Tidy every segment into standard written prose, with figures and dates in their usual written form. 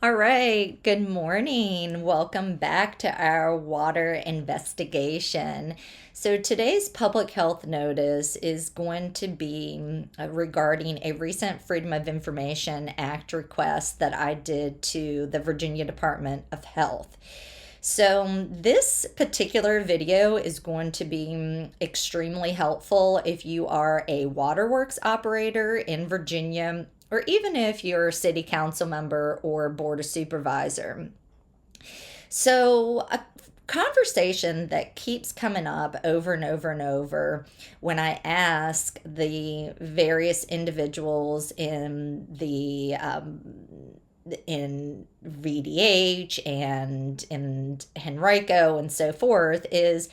All right, good morning. Welcome back to our water investigation. So, today's public health notice is going to be regarding a recent Freedom of Information Act request that I did to the Virginia Department of Health. So, this particular video is going to be extremely helpful if you are a waterworks operator in Virginia, or even if you're a city council member or board of supervisor. So, a conversation that keeps coming up over and over and over when I ask the various individuals in VDH and in Henrico and so forth is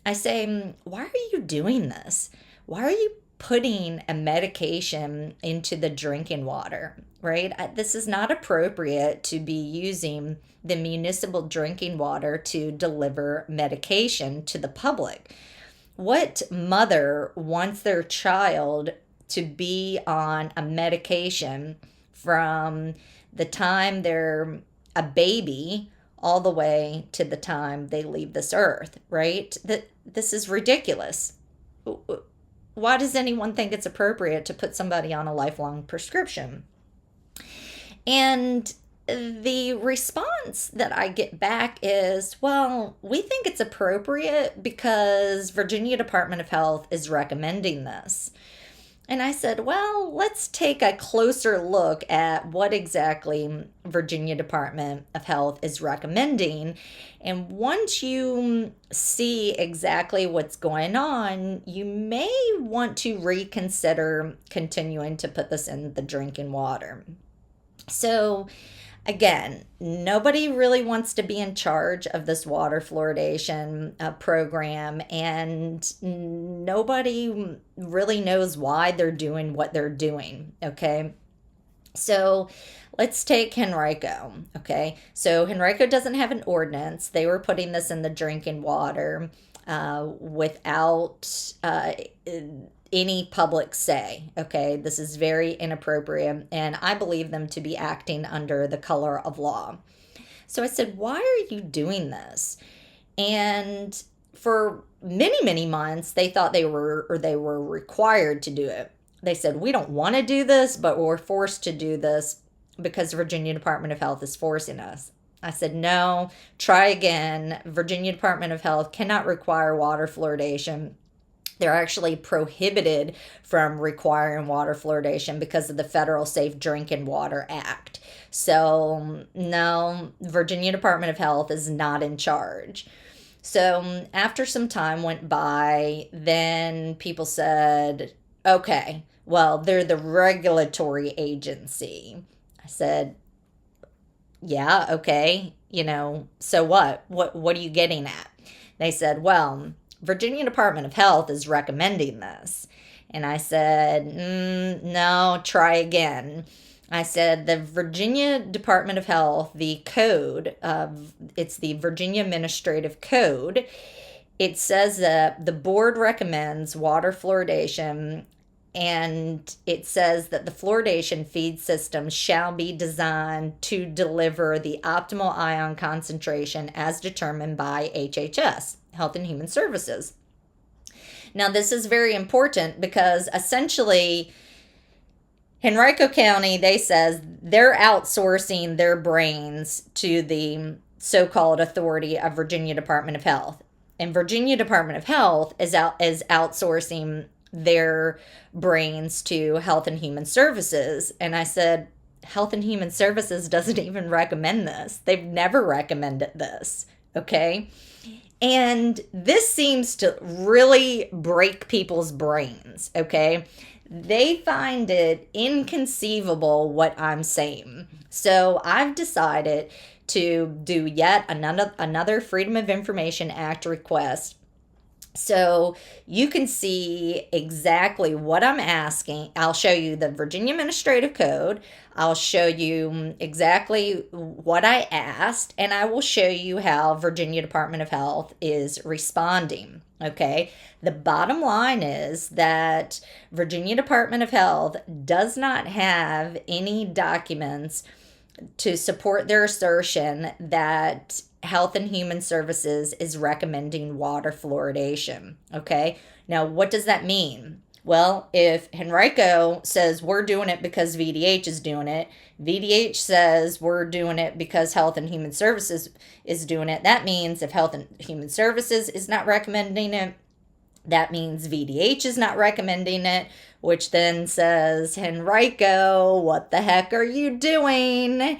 I say, why are you doing this? Why are you putting a medication into the drinking water, right? This is not appropriate to be using the municipal drinking water to deliver medication to the public. What mother wants their child to be on a medication from the time they're a baby all the way to the time they leave this earth, right? This is ridiculous. Why does anyone think it's appropriate to put somebody on a lifelong prescription? And the response that I get back is, well, we think it's appropriate because Virginia Department of Health is recommending this. And I said, well, let's take a closer look at what exactly Virginia Department of Health is recommending. And once you see exactly what's going on, you may want to reconsider continuing to put this in the drinking water. So, again, nobody really wants to be in charge of this water fluoridation program, and nobody really knows why they're doing what they're doing. Okay. So let's take Henrico. Okay. So Henrico doesn't have an ordinance. They were putting this in the drinking water without any public say. Okay, this is very inappropriate, and I believe them to be acting under the color of law. So I said, why are you doing this? And for many, many months, they thought they were required to do it. They said, we don't want to do this, but we're forced to do this because the Virginia Department of Health is forcing us. I said, no, try again. Virginia Department of Health cannot require water fluoridation. They're actually prohibited from requiring water fluoridation because of the Federal Safe Drinking Water Act. So, no, Virginia Department of Health is not in charge. So, after some time went by, then people said, okay, well, they're the regulatory agency. I said, yeah, okay, so what? What are you getting at? They said, well, Virginia Department of Health is recommending this. And I said, no, try again. I said, the Virginia Department of Health, the code, it's the Virginia Administrative Code. It says that the board recommends water fluoridation, and it says that the fluoridation feed system shall be designed to deliver the optimal ion concentration as determined by HHS, Health and Human Services. Now, this is very important because essentially, Henrico County, they says they're outsourcing their brains to the so-called authority of Virginia Department of Health. And Virginia Department of Health is outsourcing their brains to Health and Human Services. And I said, Health and Human Services doesn't even recommend this. They've never recommended this. Okay. And this seems to really break people's brains. Okay. They find it inconceivable what I'm saying. So I've decided to do yet another Freedom of Information Act request. So you can see exactly what I'm asking. I'll show you the Virginia Administrative Code. I'll show you exactly what I asked, and I will show you how Virginia Department of Health is responding. Okay. The bottom line is that Virginia Department of Health does not have any documents to support their assertion that Health and Human Services is recommending water fluoridation. Okay, now what does that mean? Well, if Henrico says we're doing it because VDH is doing it, VDH says we're doing it because Health and Human Services is doing it, that means if Health and Human Services is not recommending it, that means VDH is not recommending it, which then says, Henrico, what the heck are you doing?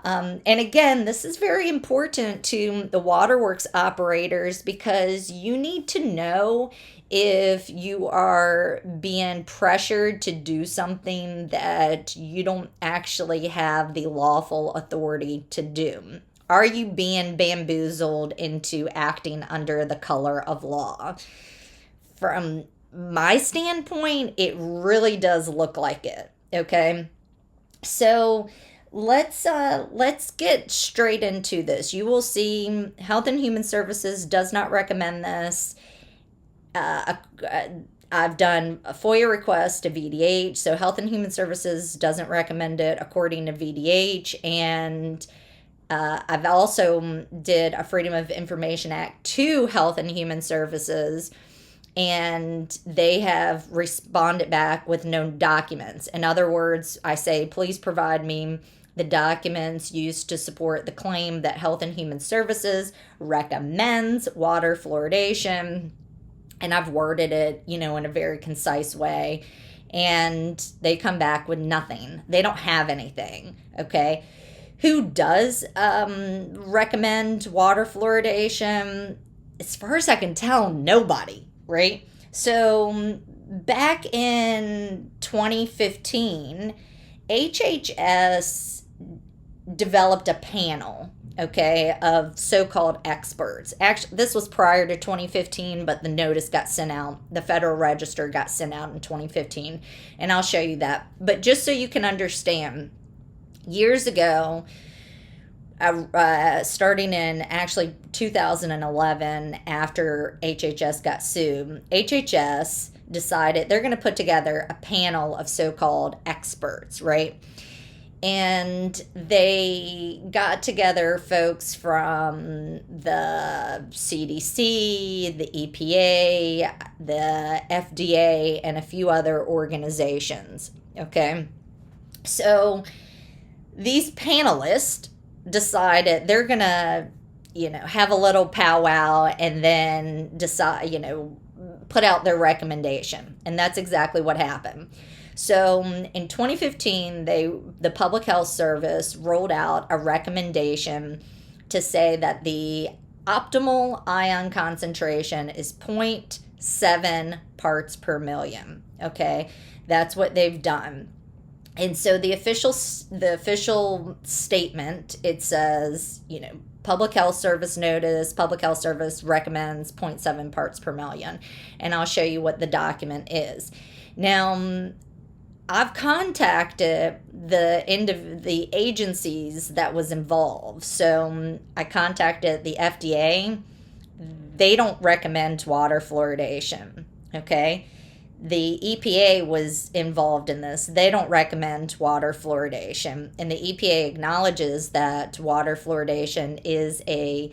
And again, this is very important to the waterworks operators because you need to know if you are being pressured to do something that you don't actually have the lawful authority to do. Are you being bamboozled into acting under the color of law? From my standpoint, it really does look like it. Okay, so let's get straight into this. You will see Health and Human Services does not recommend this. I've done a FOIA request to VDH, so Health and Human Services doesn't recommend it according to VDH, and I've also did a Freedom of Information Act to Health and Human Services, and they have responded back with no documents. In other words, I say, please provide me the documents used to support the claim that Health and Human Services recommends water fluoridation. And I've worded it, in a very concise way. And they come back with nothing. They don't have anything, okay? Who does recommend water fluoridation? As far as I can tell, nobody. Right? So back in 2015, HHS developed a panel, okay, of so-called experts. Actually, this was prior to 2015, but the notice got sent out. The Federal Register got sent out in 2015, and I'll show you that. But just so you can understand, years ago, starting in actually 2011, after HHS got sued, HHS decided they're going to put together a panel of so-called experts, right? And they got together folks from the CDC, the EPA, the FDA, and a few other organizations, okay? So these panelists decided they're gonna have a little powwow and then decide put out their recommendation, and that's exactly what happened. So in 2015, the Public Health Service rolled out a recommendation to say that the optimal ion concentration is 0.7 parts per million. Okay, that's what they've done. And so the official statement, it says, Public Health Service notice, Public Health Service recommends 0.7 parts per million. And I'll show you what the document is. Now, I've contacted the end of the agencies that was involved. So I contacted the FDA. They don't recommend water fluoridation, okay? The EPA was involved in this. They don't recommend water fluoridation. And the EPA acknowledges that water fluoridation is a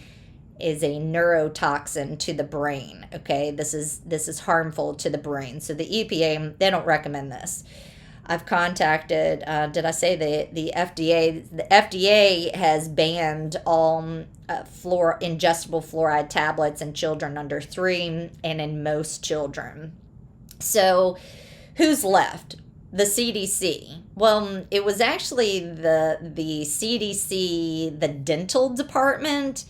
neurotoxin to the brain. Okay, this is harmful to the brain. So the EPA, they don't recommend this. I've contacted, did I say the FDA? The FDA has banned all ingestible fluoride tablets in children under 3 and in most children. So who's left? The CDC. Well, it was actually the CDC, the dental department.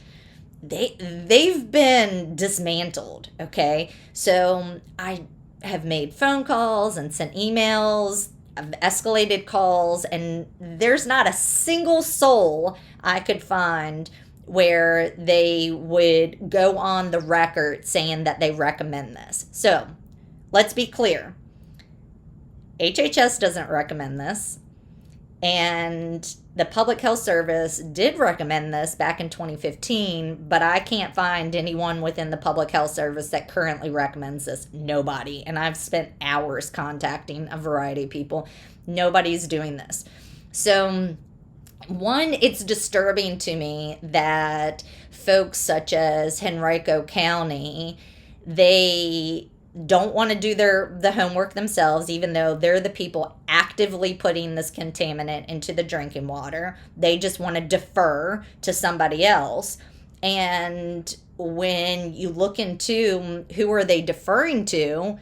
They've been dismantled, okay? So I have made phone calls and sent emails. I've escalated calls, and there's not a single soul I could find where they would go on the record saying that they recommend this. So let's be clear. HHS doesn't recommend this, and the Public Health Service did recommend this back in 2015, but I can't find anyone within the Public Health Service that currently recommends this. Nobody. And I've spent hours contacting a variety of people. Nobody's doing this. So One, it's disturbing to me that folks such as Henrico County, they don't want to do the homework themselves, even though they're the people actively putting this contaminant into the drinking water. They just want to defer to somebody else. And when you look into who are they deferring to,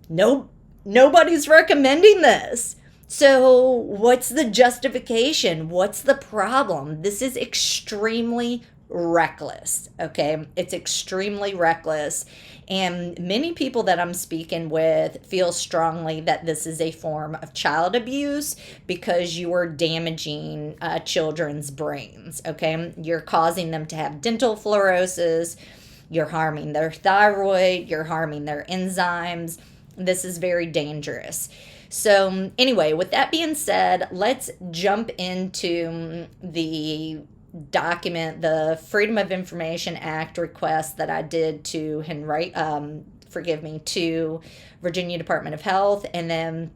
nobody's recommending this. So what's the justification? What's the problem? This is extremely reckless, okay? It's extremely reckless. And many people that I'm speaking with feel strongly that this is a form of child abuse because you are damaging children's brains, okay? You're causing them to have dental fluorosis, you're harming their thyroid, you're harming their enzymes. This is very dangerous. So anyway, with that being said, let's jump into the document, the Freedom of Information Act request that I did to to Virginia Department of Health, and then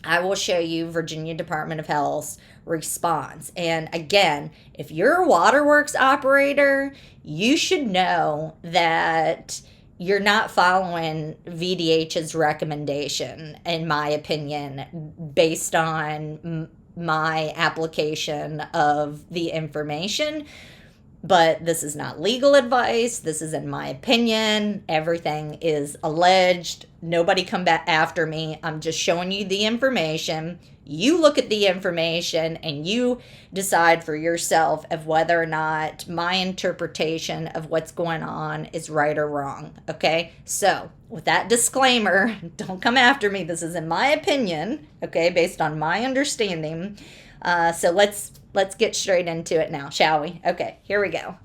I will show you Virginia Department of Health's response. And again, if you're a waterworks operator, you should know that you're not following VDH's recommendation, in my opinion, based on my application of the information. But this is not legal advice. This is in my opinion. Everything is alleged. Nobody come back after me. I'm just showing you the information. You look at the information and you decide for yourself of whether or not my interpretation of what's going on is right or wrong. Okay? So, with that disclaimer, don't come after me. This is in my opinion, okay, based on my understanding. So let's get straight into it now, shall we? Okay, here we go.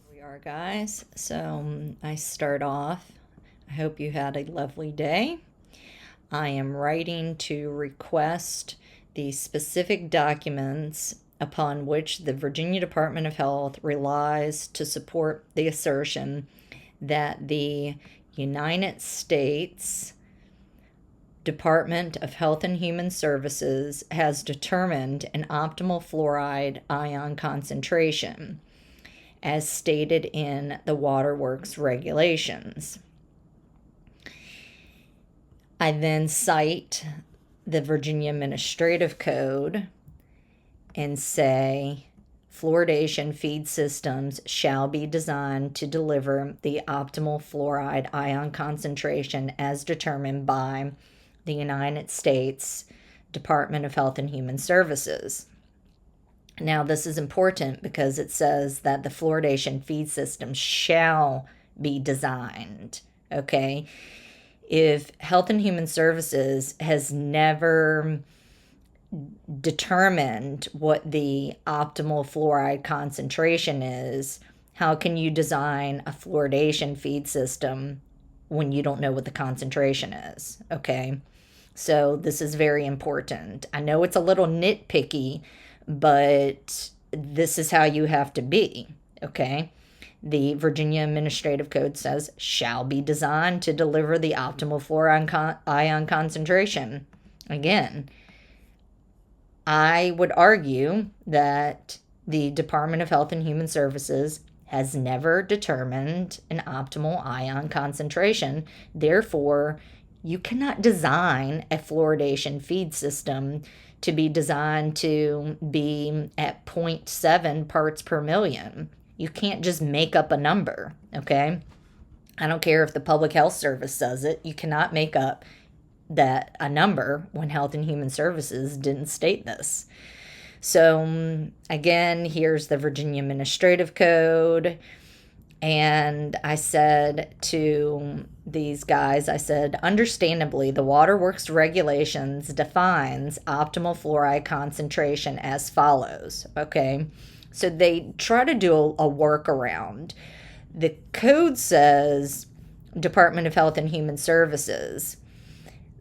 Here we are, guys. So I start off. I hope you had a lovely day. I am writing to request the specific documents upon which the Virginia Department of Health relies to support the assertion that the United States Department of Health and Human Services has determined an optimal fluoride ion concentration as stated in the waterworks regulations. I then cite the Virginia Administrative Code and say fluoridation feed systems shall be designed to deliver the optimal fluoride ion concentration as determined by the United States Department of Health and Human Services. Now, this is important because it says that the fluoridation feed system shall be designed, okay? If Health and Human Services has never determined what the optimal fluoride concentration is, how can you design a fluoridation feed system when you don't know what the concentration is, okay? So this is very important. I know it's a little nitpicky, but this is how you have to be, okay? The Virginia Administrative Code says, shall be designed to deliver the optimal fluoride ion concentration. Again, I would argue that the Department of Health and Human Services has never determined an optimal ion concentration. Therefore, you cannot design a fluoridation feed system to be designed to be at 0.7 parts per million. You can't just make up a number, okay? I don't care if the Public Health Service says it. You cannot make up a number when Health and Human Services didn't state this. So again, here's the Virginia Administrative Code. And I said to these guys, I said, understandably, the waterworks regulations defines optimal fluoride concentration as follows, okay? So they try to do a workaround. The code says Department of Health and Human Services.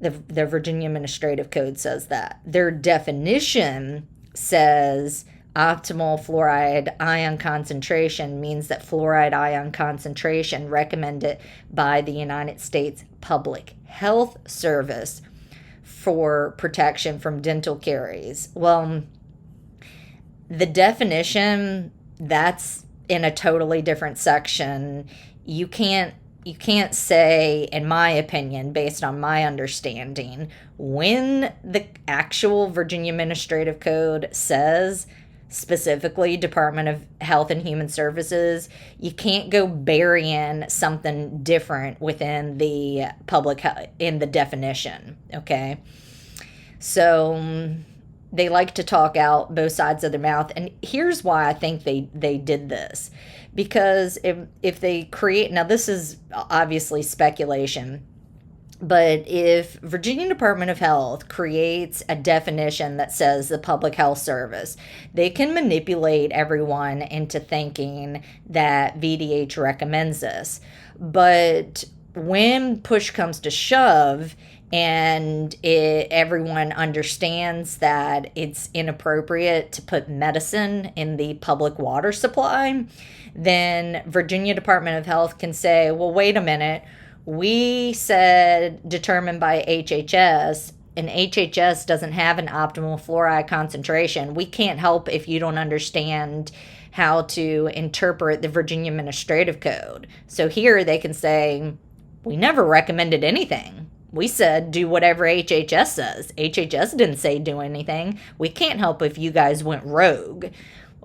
The Virginia Administrative Code says that. Their definition says optimal fluoride ion concentration means that fluoride ion concentration recommended by the United States Public Health Service for protection from dental caries. Well, The definition, that's in a totally different section. You can't say, in my opinion, based on my understanding, when the actual Virginia Administrative Code says specifically Department of Health and Human Services, you can't go burying something different within the in the definition, okay? So they like to talk out both sides of their mouth. And here's why I think they did this. Because if they create, now this is obviously speculation, but if Virginia Department of Health creates a definition that says the public health service, they can manipulate everyone into thinking that VDH recommends this. But when push comes to shove, and everyone understands that it's inappropriate to put medicine in the public water supply, then Virginia Department of Health can say, well, wait a minute, we said determined by HHS, and HHS doesn't have an optimal fluoride concentration. We can't help if you don't understand how to interpret the Virginia Administrative Code. So here they can say, we never recommended anything. We said do whatever HHS says. HHS didn't say do anything. We can't help if you guys went rogue.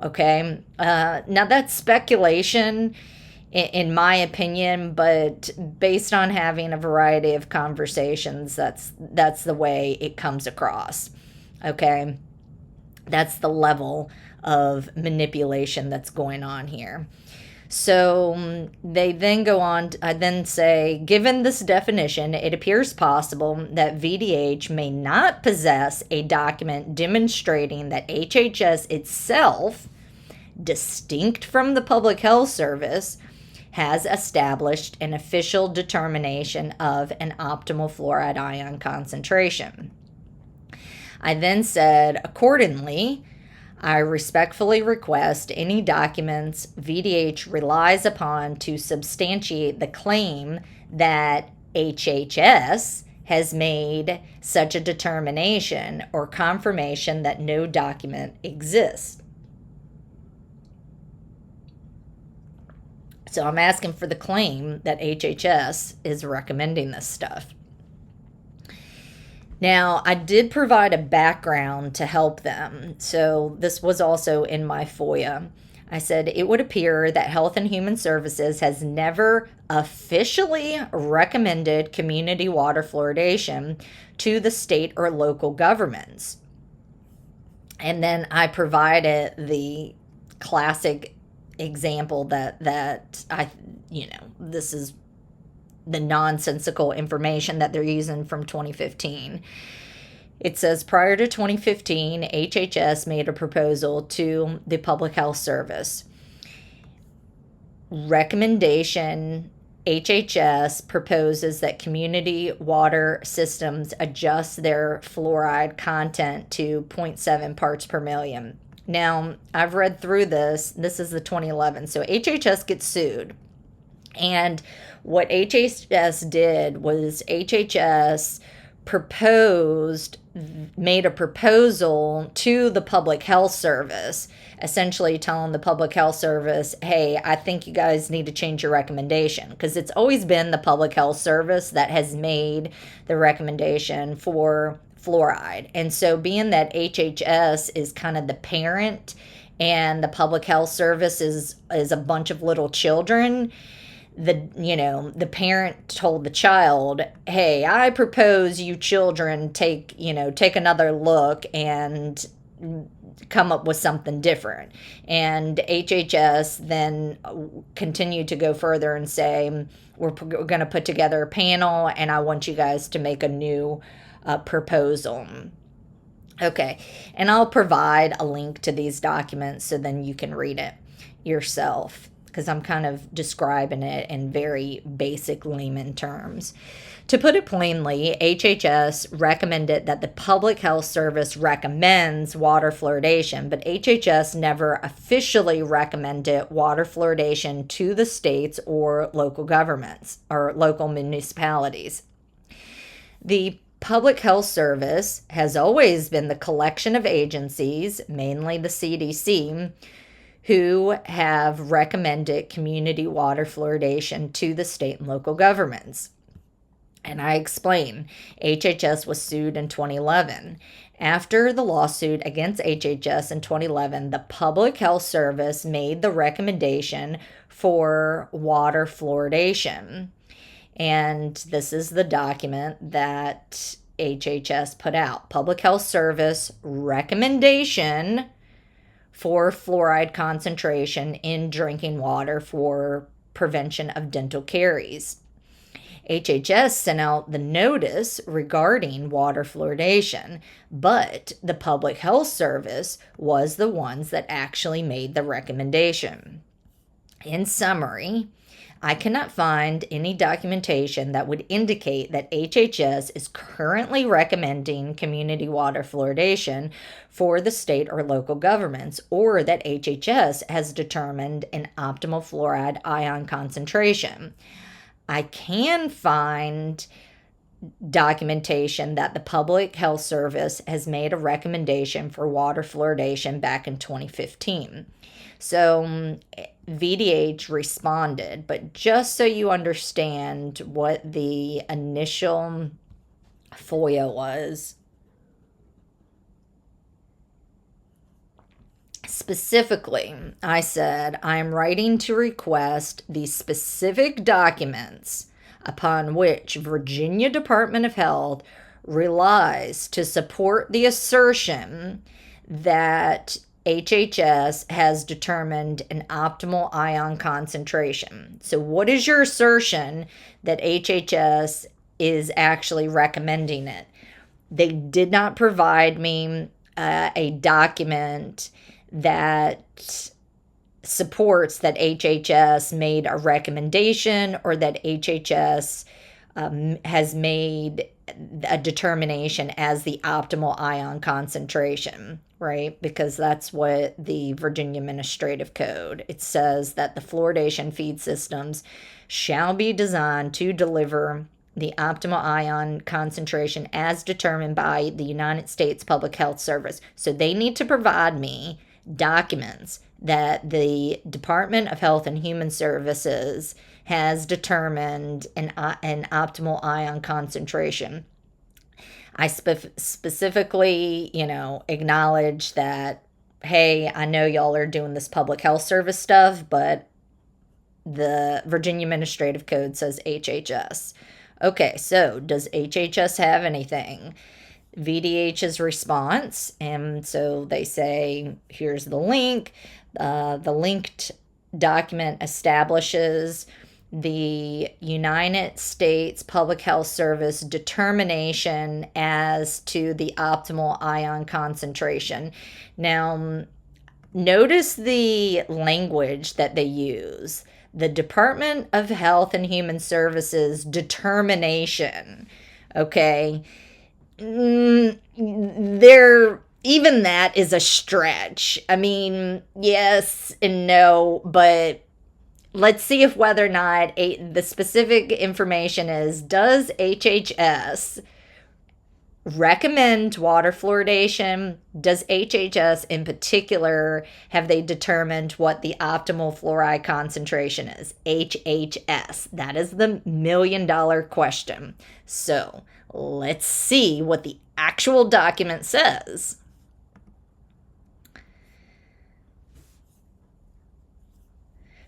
Okay? Now that's speculation in my opinion, but based on having a variety of conversations, that's the way it comes across. Okay? That's the level of manipulation that's going on here. So they then go on, I then say, given this definition, it appears possible that VDH may not possess a document demonstrating that HHS itself, distinct from the Public Health Service, has established an official determination of an optimal fluoride ion concentration. I then said, accordingly, I respectfully request any documents VDH relies upon to substantiate the claim that HHS has made such a determination or confirmation that no document exists. So I'm asking for the claim that HHS is recommending this stuff. Now, I did provide a background to help them. So this was also in my FOIA. I said, it would appear that Health and Human Services has never officially recommended community water fluoridation to the state or local governments. And then I provided the classic example that this is the nonsensical information that they're using from 2015. It says, prior to 2015, HHS made a proposal to the Public Health Service. Recommendation, HHS proposes that community water systems adjust their fluoride content to 0.7 parts per million. Now, I've read through this. This is the 2011. So HHS gets sued. And what HHS did was HHS made a proposal to the Public Health Service, essentially telling the Public Health Service, hey, I think you guys need to change your recommendation, because it's always been the Public Health Service that has made the recommendation for fluoride. And so being that HHS is kind of the parent and the Public Health Service is a bunch of little children, the parent told the child, hey, I propose you children take another look and come up with something different. And HHS then continued to go further and say, we're going to put together a panel and I want you guys to make a new proposal. Okay, and I'll provide a link to these documents so then you can read it yourself, because I'm kind of describing it in very basic layman terms. To put it plainly, HHS recommended that the Public Health Service recommends water fluoridation, but HHS never officially recommended water fluoridation to the states or local governments or local municipalities. The Public Health Service has always been the collection of agencies, mainly the CDC, who have recommended community water fluoridation to the state and local governments. And I explain, HHS was sued in 2011. After the lawsuit against HHS in 2011, the Public Health Service made the recommendation for water fluoridation. And this is the document that HHS put out. Public Health Service recommendation for fluoride concentration in drinking water for prevention of dental caries. HHS sent out the notice regarding water fluoridation, but the Public Health Service was the ones that actually made the recommendation. In summary, I cannot find any documentation that would indicate that HHS is currently recommending community water fluoridation for the state or local governments, or that HHS has determined an optimal fluoride ion concentration. I can find documentation that the Public Health Service has made a recommendation for water fluoridation back in 2015. So VDH responded, but just so you understand what the initial FOIA was, specifically, I said, I am writing to request the specific documents upon which Virginia Department of Health relies to support the assertion that HHS has determined an optimal ion concentration. So what is your assertion that HHS is actually recommending it? They did not provide me a document that supports that HHS made a recommendation or that HHS has made a determination as the optimal ion concentration, right? Because that's what the Virginia Administrative Code, it says that the fluoridation feed systems shall be designed to deliver the optimal ion concentration as determined by the United States Public Health Service. So they need to provide me documents that the Department of Health and Human Services has determined an optimal ion concentration. I specifically, acknowledge that, hey, I know y'all are doing this public health service stuff, but the Virginia Administrative Code says HHS. Okay, so does HHS have anything? VDH's response, and so they say, here's the link. The linked document establishes the United States Public Health Service determination as to the optimal ion concentration. Now, notice the language that they use. The Department of Health and Human Services determination. Okay. Even that is a stretch. I mean, yes and no, but let's see if whether or not the specific information is, does HHS recommend water fluoridation? Does HHS in particular, have they determined what the optimal fluoride concentration is? HHS. That is the million-dollar question. So let's see what the actual document says.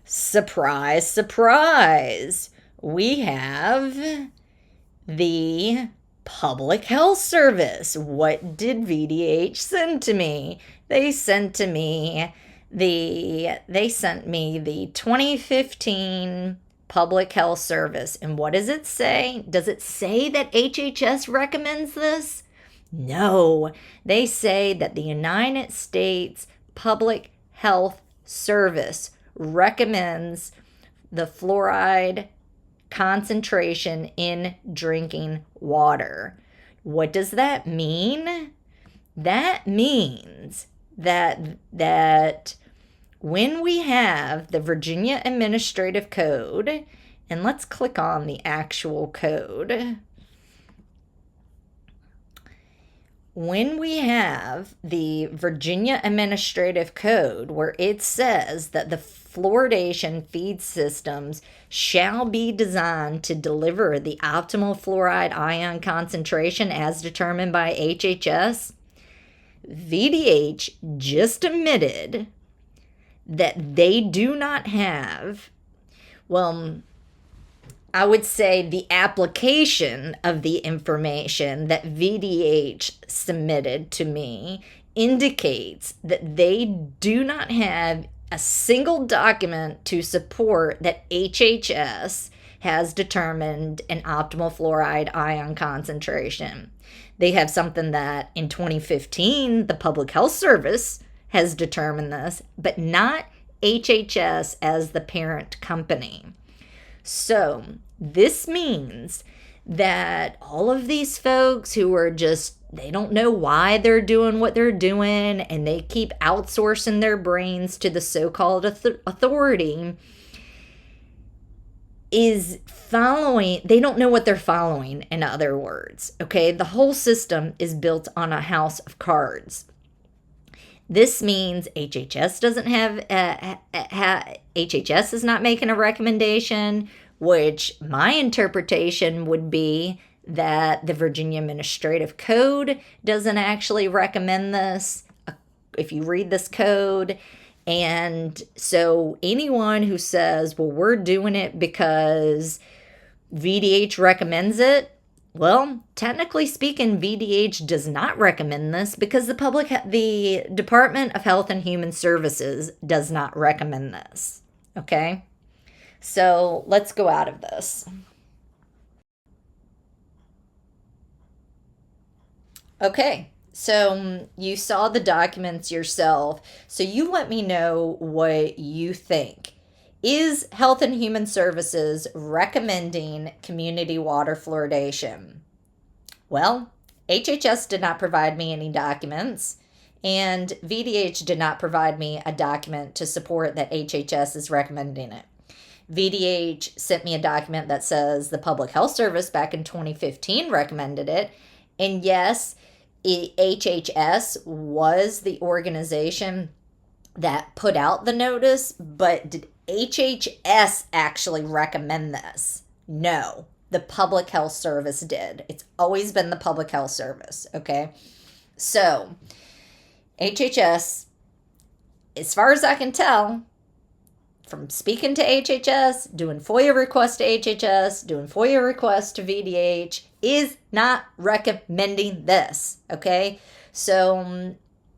Surprise, surprise. We have the Public Health Service. What did VDH send to me? They sent me the 2015 Public Health Service. And what does it say? Does it say that HHS recommends this? No. They say that the United States Public Health Service recommends the fluoride concentration in drinking water. What does that mean? That means that when we have the Virginia Administrative Code, and let's click on the actual code. when we have the Virginia Administrative Code where it says that the fluoridation feed systems shall be designed to deliver the optimal fluoride ion concentration as determined by HHS, VDH just admitted that they do not have, well, I would say the application of the information that VDH submitted to me indicates that they do not have a single document to support that HHS has determined an optimal fluoride ion concentration. They have something that in 2015, the Public Health Service has determined this, but not HHS as the parent company. So this means that all of these folks who are just, they don't know why they're doing what they're doing, and they keep outsourcing their brains to the so-called authority, is following, they don't know what they're following, in other words. Okay, the whole system is built on a house of cards. This means HHS doesn't have, HHS is not making a recommendation, which my interpretation would be that the Virginia Administrative Code doesn't actually recommend this, if you read this code. And so anyone who says, well, we're doing it because VDH recommends it, well, technically speaking, VDH does not recommend this because the Department of Health and Human Services does not recommend this. Okay? So let's go out of this. Okay, so you saw the documents yourself. So you let me know what you think. Is Health and Human Services recommending community water fluoridation? Well, HHS did not provide me any documents, and VDH did not provide me a document to support that HHS is recommending it. VDH sent me a document that says the Public Health Service back in 2015 recommended it, and yes, HHS was the organization that put out the notice, but did HHS actually recommend this? No, the Public Health Service did. It's always been the Public Health Service, okay? So, HHS, as far as I can tell, from speaking to HHS, doing FOIA requests to HHS, doing FOIA requests to VDH, is not recommending this, okay? So,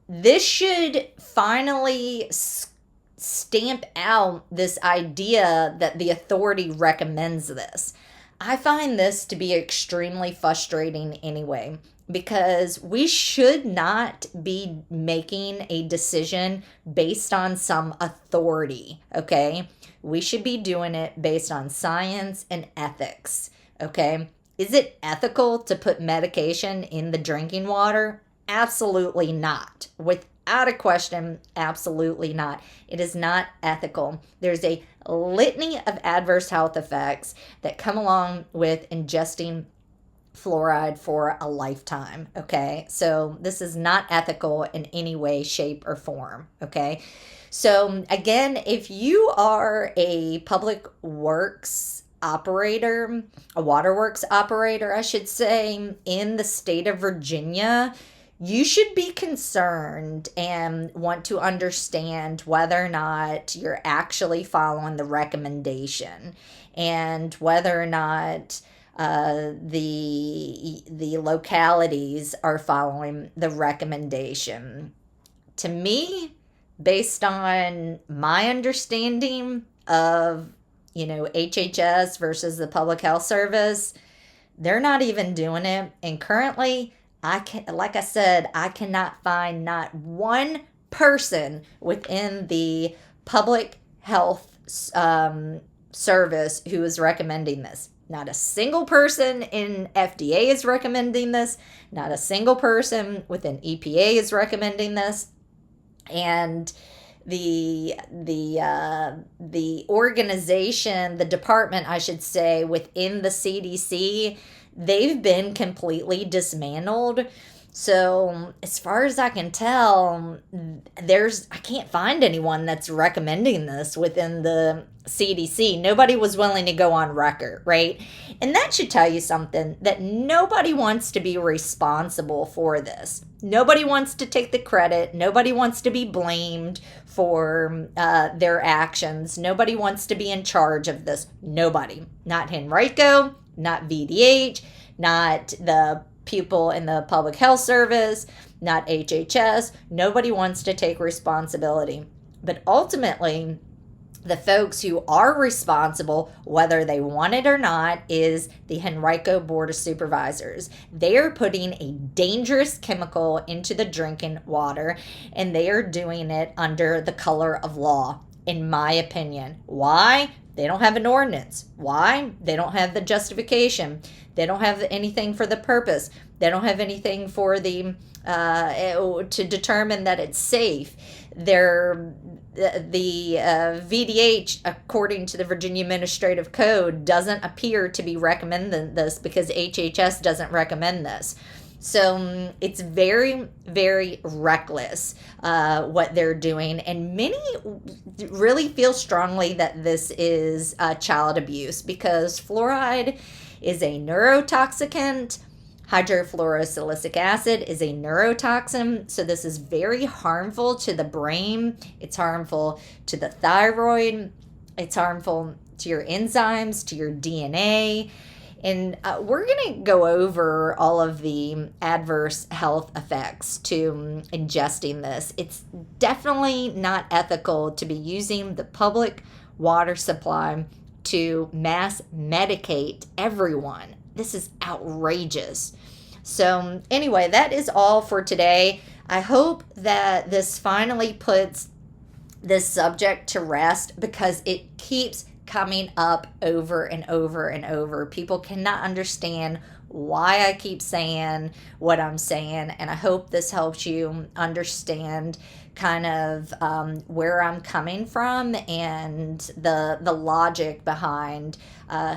this should finally stamp out this idea that the authority recommends this. I find this to be extremely frustrating anyway, because we should not be making a decision based on some authority, okay? We should be doing it based on science and ethics, okay? Is it ethical to put medication in the drinking water? Absolutely not. Without a question, absolutely not. It is not ethical. There's a litany of adverse health effects that come along with ingesting fluoride for a lifetime, okay? So this is not ethical in any way, shape, or form, okay? So again, if you are a public works operator, a waterworks operator, I should say, in the state of Virginia, you should be concerned and want to understand whether or not you're actually following the recommendation, and whether or not the localities are following the recommendation. To me, based on my understanding of, HHS versus the Public Health Service, they're not even doing it. And currently, I cannot find not one person within the Public Health Service who is recommending this. Not a single person in FDA is recommending this. Not a single person within EPA is recommending this. And the organization, the department, I should say, within the CDC, they've been completely dismantled. So, as far as I can tell, I can't find anyone that's recommending this within the CDC. Nobody was willing to go on record, right? And that should tell you something, that nobody wants to be responsible for this. Nobody wants to take the credit. Nobody wants to be blamed for their actions. Nobody wants to be in charge of this. Nobody. Not Henrico, not VDH, not the people in the public health service, not HHS. Nobody wants to take responsibility. But ultimately, the folks who are responsible, whether they want it or not, is the Henrico Board of Supervisors. They are putting a dangerous chemical into the drinking water, and they are doing it under the color of law, in my opinion. Why? They don't have an ordinance. Why? They don't have the justification. They don't have anything for the purpose. They don't have anything for the to determine that it's safe. The VDH, according to the Virginia Administrative Code, doesn't appear to be recommending this because HHS doesn't recommend this. So it's very, very reckless what they're doing. And many really feel strongly that this is child abuse because fluoride is a neurotoxicant. Hydrofluorosilicic acid is a neurotoxin, so this is very harmful to the brain. It's harmful to the thyroid. It's harmful to your enzymes, to your DNA. And we're going to go over all of the adverse health effects to ingesting this. It's definitely not ethical to be using the public water supply to mass medicate everyone. This is outrageous. So anyway, that is all for today. I hope that this finally puts this subject to rest because it keeps coming up over and over and over. People cannot understand why I keep saying what I'm saying, and I hope this helps you understand kind of where I'm coming from and the logic behind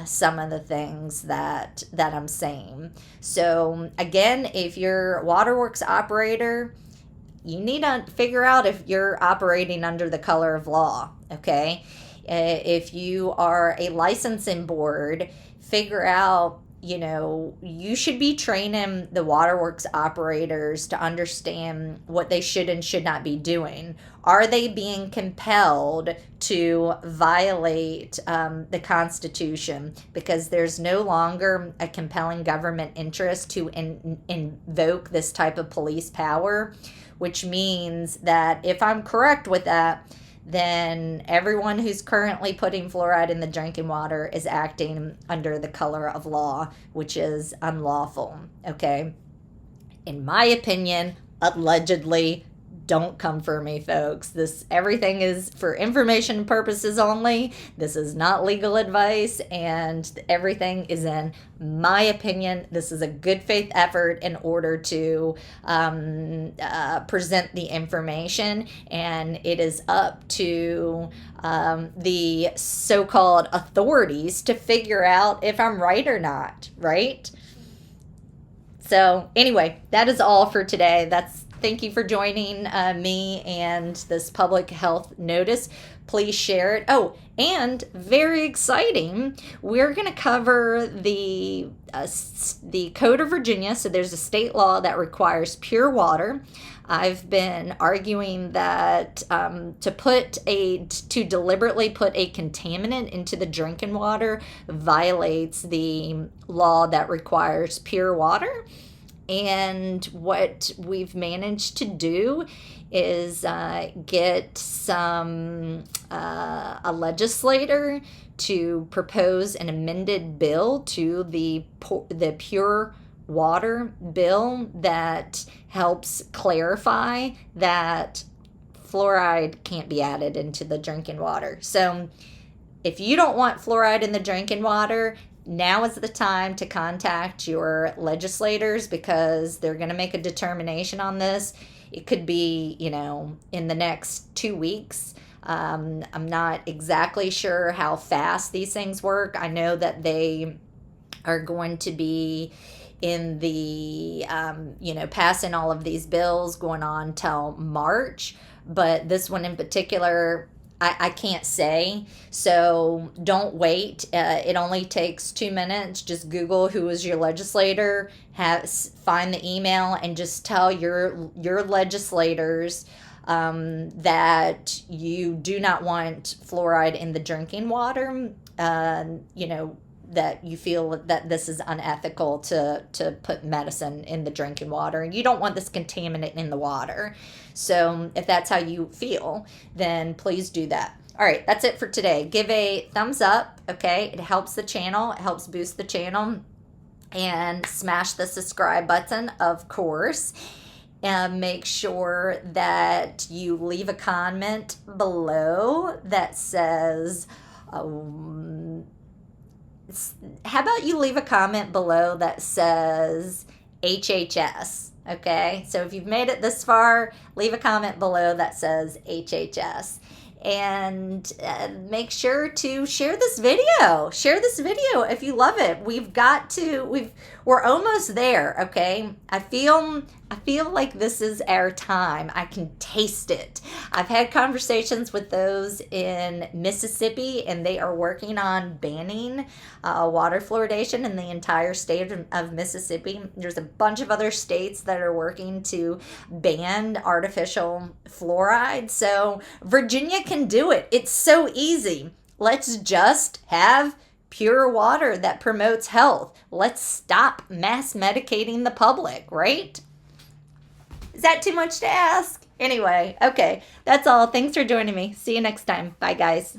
some of the things that I'm saying. So again, if you're a waterworks operator, you need to figure out if you're operating under the color of law, okay? If you are a licensing board, figure out, you should be training the waterworks operators to understand what they should and should not be doing. Are they being compelled to violate the Constitution because there's no longer a compelling government interest to invoke this type of police power, which means that if I'm correct with that, then everyone who's currently putting fluoride in the drinking water is acting under the color of law, which is unlawful, okay? In my opinion, allegedly, don't come for me, folks. Everything is for information purposes only. This is not legal advice, and everything is in my opinion. This is a good faith effort in order to present the information, and it is up to the so-called authorities to figure out if I'm right or not, right? So anyway, that is all for today. Thank you for joining me and this public health notice. Please share it. Oh, and very exciting, we're going to cover the Code of Virginia. So there's a state law that requires pure water. I've been arguing that to deliberately put a contaminant into the drinking water violates the law that requires pure water. And what we've managed to do is get a legislator to propose an amended bill to the pure water bill that helps clarify that fluoride can't be added into the drinking water. So if you don't want fluoride in the drinking water, now is the time to contact your legislators because they're going to make a determination on this. It could be, in the next 2 weeks. I'm not exactly sure how fast these things work. I know that they are going to be in the, passing all of these bills going on till March. But this one in particular, I can't say. So don't wait. It only takes 2 minutes. Just Google who is your legislator, find the email, and just tell your legislators that you do not want fluoride in the drinking water. That you feel that this is unethical to put medicine in the drinking water, and you don't want this contaminant in the water. So if that's how you feel, then please do that. All right, that's it for today. Give a thumbs up, okay? It helps the channel. It helps boost the channel. And smash the subscribe button, of course. And make sure that you leave a comment below that says... how about you leave a comment below that says HHS, okay? So if you've made it this far, leave a comment below that says HHS. And make sure to share this video. Share this video if you love it. We're almost there, okay? I feel like this is our time. I can taste it. I've had conversations with those in Mississippi, and they are working on banning water fluoridation in the entire state of Mississippi. There's a bunch of other states that are working to ban artificial fluoride. So Virginia can do it. It's so easy. Let's just have pure water that promotes health. Let's stop mass medicating the public, right? Is that too much to ask? Anyway, okay, that's all. Thanks for joining me. See you next time. Bye, guys.